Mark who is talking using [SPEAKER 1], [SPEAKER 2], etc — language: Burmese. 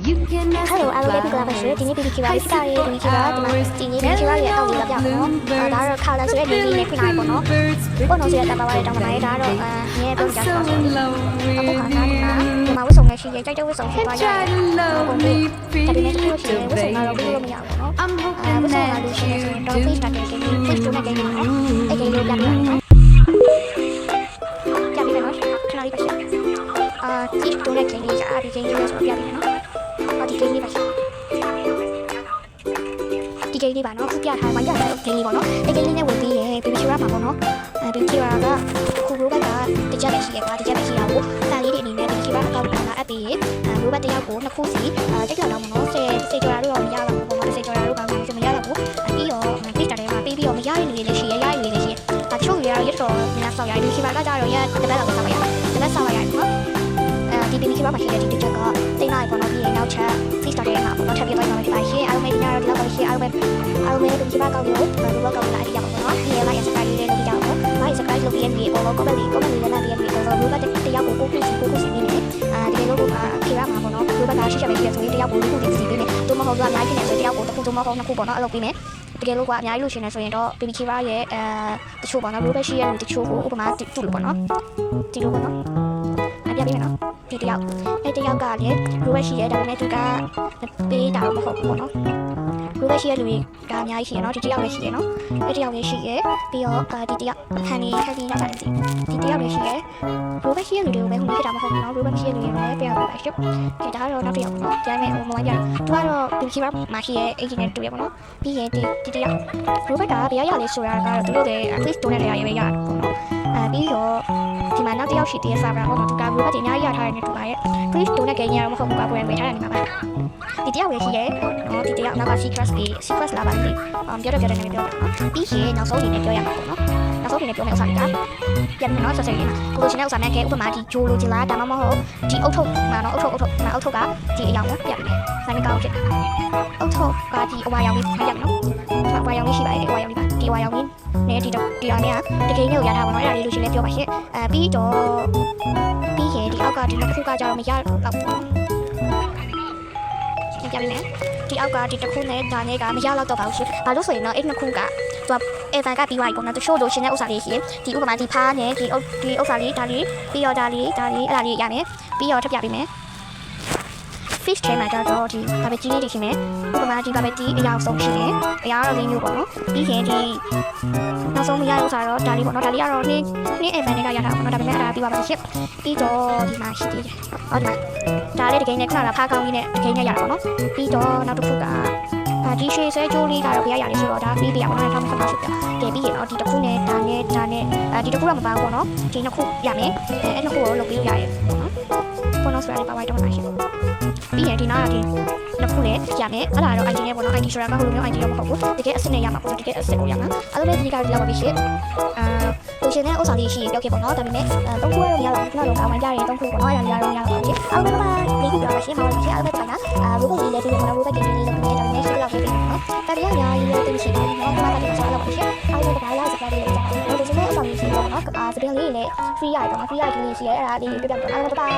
[SPEAKER 1] Hello, I will be glad to see you. BBQ လေးစတာရေး BBQ ကဒီနေ့ BBQ ရဲ့အောက်လေးကပြောင်းတော့ဒါတော့ color ဆိုတဲ့ဒီလေးနဲ့ဖိနိုင်ပေါ့နော်။ပေါ့နော်ဆိုတဲ့တပ်ပါပါတဲ့တောင်းပါလေဒါတော့ငဲပုံကြတော့အခုခါကဒီမှာဝတ်စုံနဲ့ရှိရဲ့ကြိုက်တဲ့ဝတ်စုံရှိသွားရတယ်။ပုံပြီးဒါပေမဲ့ဒီလိုရှိရဲ့ဝတ်စုံကတော့ပြီးလို့မရဘူးနော်။ဝတ်စုံကလို့ရှိရင်ဆိုတော့ face တက်တဲ့ကိန်း face တို့နဲ့ကိန်းနော်။အဲ့ကိန်းလေးပြပြမယ်နော်။ပြပြမယ်နော်။ခဏလေးပါရှင့်။face တို့နဲ့ကိန်းလေးကြာဒီကိန်းလေးဆိုတော့ပြပြမယ်နော်။ဒီကိန်းလေးပါရှင့်ဒီကိန်းလေးပါနော်ခုပြထားမှရတဲ့ကိန်းလေးပေါ့နော်ဒီကိန်းလေးနဲ့ဝင်ပြီးရင် BBQ ရမှာပေါ့နော်BBQ ကခုဘိုးဘက်ကတကြက်ပဲရှိရပါတကြက်ပဲရှိရကိုစာလေးတွေအနေနဲ့ BBQ ကအကောင့်ကအပ်ပြီးရင်ဘိုးဘက်တယောက်ကိုနှစ်ခုစီတိတ်လောက်တော့မနော်စေကျော်ရာတို့တော့မရပါဘူးပေါ့နော်စေကျော်ရာတို့ကမှမရတော့ဘူးပြီးတော့ page တိုင်းမှာပြီးတော့မရတဲ့လူတွေလည်းရှိရရရတွေလည်းရှိရဒါချို့ရရတော့များဆောက်ရ BBQ ကကြတော့ရတပတ်လောက်ဆောက်ရတပတ်ဆောက်ရနော်ဒီ BBQ မှာရှိတဲ့ဒီတစ်ချက်ကတိတ်လိုက်ပေါ့နော်ပြီးရင်နောက်ချက် page တိုင်းမှာပေါ့နော်ထပ်ပြလိုက်တော့ဒီပါရှင်းအားလုံးညတော့ဒီလောက်ပါရှင်းအားလုံးBBQ ကောက်လို့ဘယ်လိုကောက်လာအရာပေါ့နော်ဒီရဲ့ like subscribe လေးလုပ်ကြအောင်like subscribe လုပ်ပြီးရင်ဒီပေါ်တော့ comment လေးလည်းလာပြီးရင်ဒီတော့ဘိုးဘက်တယောက်ကိုကိုစီနေတယ်ဒီလိုလိုကခေရမှာပေါ့နော်ဘိုးဘက်ကရှိချက်ပဲရှိရဆိုရင်တယောက်ကိုကိုစီပေးမယ်တို့မဟုတ်တော့ like နေဆိုတယောက်ကိုတစ်ခုတို့မဟုတ်နှစ်ခုပေါ့နော်အဲ့လိုပေးမယ်တကယ်လို့ကအများကြီးလို့ရှင်နေဆိုရင်တော့ BBQ ရဲ့တချို့ပေါ့နော်ဘိုးဘက်ရှိရတဲ့တချို့ကိုဥပမာတူလို့ပေါ့နော်ဒီလိုပေါ့နော်ပြပေးမယ်နော်ဒီတယောက်ကလည်းဘိုးဘက်ရှိရဒါပေမဲ့သူကပေးတာတော့မဟုတ်ဘူးပေါ့နော်ဘိုးဘက်ရှိရလူကအများကြီးရှိရနော်ဒီတယောက်လည်းရှိရနော်အဲ့တယောက်လည်းရှိရပြီးတော့ဒီတယောက်ဟန်နီရကြတယ်ဒီတယောက်လည်းရှိရဘိုးဘက်ရှိရလူတွေကိုပဲဟိုဖြစ်တာမဟုတ်ဘူးနော်ဘိုးဘက်ရှိရလူတွေလည်းပြရပါရှုပ်ဒီဒါတော့နောက်တယောက်ပေါ့နော်ဒါပေမဲ့ဟိုမဝိုင်းကြတော့သူကတော့ BBQ မှာရှိရအဲ့ဒီနဲ့တူရပေါ့နော်ပြီးရင်ဒီတယောက်ဘိုးဘက်ကဘယ်ရလဲဆိုတာကတော့သူတို့တွေ click တိုးနေတဲ့ရရပေါ့နော်ပြီးတော့ဒီမှာနောက်တယောက်ရှိတဲ့ server ပေါ့နော်သူကဘိုးဘက်တင်များရထားတဲ့တူပါရဲ့ click တိုးတဲ့ကိန်းရတော့မဟုတ်ဘူးကွာပွဲဝင်ထားတယ်နေမှာပါဒီတယောက်လည်းရှိရနော်ဒီတယောက်နောက်က secret လာပါလိမ့်ပြောတော့နေပြောပြီးရင်နောက်ဆုံးအနေနဲ့ပြောရမှာပေါ့နော်နောက်ဆုံးအနေနဲ့ပြောမယ့်ဥစ္စာတွေကပြန်ပြီးတော့ဆက်ဆက်ရင်းကိုလိုချင်တဲ့ဥစ္စာနဲ့ကဲဥပမာဒီဂျိုလိုချင်လားဒါမှမဟုတ်ဒီအုတ်ထုပ်မှာနော်အုတ်ထုပ်ကဒီအယောင်ကိုပြန်ပြီးနိုင်ကောင်းဖြစ်အုတ်ထုပ်ကဒီအဝါရောင်လေးမှတ်ရမယ်နော်အဝါရောင်လေးရှိပါတယ်အဝါရောင်လေးပါဒီအဝါရောင်လေးနဲ့ဒီအောင်နဲ့တကယ်ကိုရထားပါတော့အဲ့ဒါလေးလိုချင်လဲပြောပါရှင့်ပြီးရင်ဒီအောက်ကဒီတစ်ခုကကြတော့မရတော့ပေါ့ပြမယ်ဒီအောက်ကဒီတစ်ခုနဲ့ဒါနဲ့ကမရတော့ပါဘူးရှင်ဘာလို့ဆိုရင်တော့အဲ့နှစ်ခုကသူကအေဗန်ကပြီးသွားပြီပေါ့နော်တချို့လိုရှင်တဲ့ဥစ္စာလေးရှင်ဒီဥပမာဒီဖားနဲ့ဒီဥစ္စာလေးဒါလေးပြီးတော့ဒါလေးအဲ့ဒါလေးရမယ်ပြီးတော့ထပ်ပြပေးမယ် fish ထဲမှာတော့ဒီဘာပဲကြီးလေးတွေရှင်မယ်ဥပမာဒီဘာပဲဒီအရာဆုံးရှင်တယ်အရာတော့လေးမျိုးပေါ့နော်ပြီးရင်ဒီနောက်ဆုံးမရဥစ္စာတော့ဒါလေးပေါ့နော်ဒါလေးကတော့နေ့အေဗန်နဲ့ကရတာပေါ့နော်ဒါပေမဲ့အဲ့ဒါပြီးသွားပါပြီရှင်ပြီးတော့ဒီမှာရှိသေးတယ်ဟုတ်ဒီမှာဒါလေးတကယ်နဲ့ခဏလာဖားကောင်းလေးနဲ့တကယ်နဲ့ရတာပေါ့နော်ပြီးတော့နောက်တစ်ခုကဒီရှေ့ဆွဲကြိုးလေးကတော့ပြရရတယ်ဆိုတော့ဒါပြီးပြရအောင်1000ဖြစ်ပြတယ်ပြီးရင်တော့ဒီတစ်ခုနဲ့ဒါနဲ့ဒီတစ်ခုတော့မပါဘူးပေါ့နော်ဒီနှစ်ခုရမယ်အဲ့နှစ်ခုကိုလုပ်ပြီးလို့ရတယ်ပေါ့နော်ဆိုတာလေးပါဝိုင်းတော့မှာရှိပြီးရင်ဒီနောက်ကဒီနှစ်ခုလည်းရမယ်အဲ့ဒါတော့ ID နဲ့ပေါ့နော် ID ဆိုတာကဟိုလိုမျိုး ID တော့မဟုတ်ဘူးတကယ်အစ်စ်နဲ့ရမှာပေါ့တကယ်အစ်စ်ကိုရမှာအဲ့လိုပဲဒီကလောက်ပါပြီရှင့်လိုချင်တဲ့ဥစ္စာလေးရှိရင်ပြောခဲ့ပေါ့နော်ဒါပေမဲ့သုံးခုတော့မရတော့ဘူးခဏလုံးကောင်းမှကြရင်သုံးခုပေါ့နော်အဲ့ဒါရတော့မရတော့ဘူးအဲ့လိုပဲလေးခုပြောပါရှင့်ဟောပါရှင့်အဲ့လိုပဲထိုင်တာဘိုးဘလေးလည်းပြီးတယ်ပေါ့နော်ဘိုးဘကင်းလေးလည်းပြီးတယ်ဒါပေမဲ့ရှိတော့ပြီးတယ်နော်ဒါတရားအများကြီးလည်းသိရှိတယ်နော်ဒီမှာကတည်းကဆောက်လောက်ပါရှင့်အဲ့လိုပဲဒါလိုက်စကားလေးလည်းကြားတယ်လိုချင်တဲ့အဆောင်လေးရှိတော့နော်စပင်းလေးလည်း free ရတော့ free ရလေးရှိရဲအဲ့ဒါလေးပြပြတော့အဲ့လိုပဲ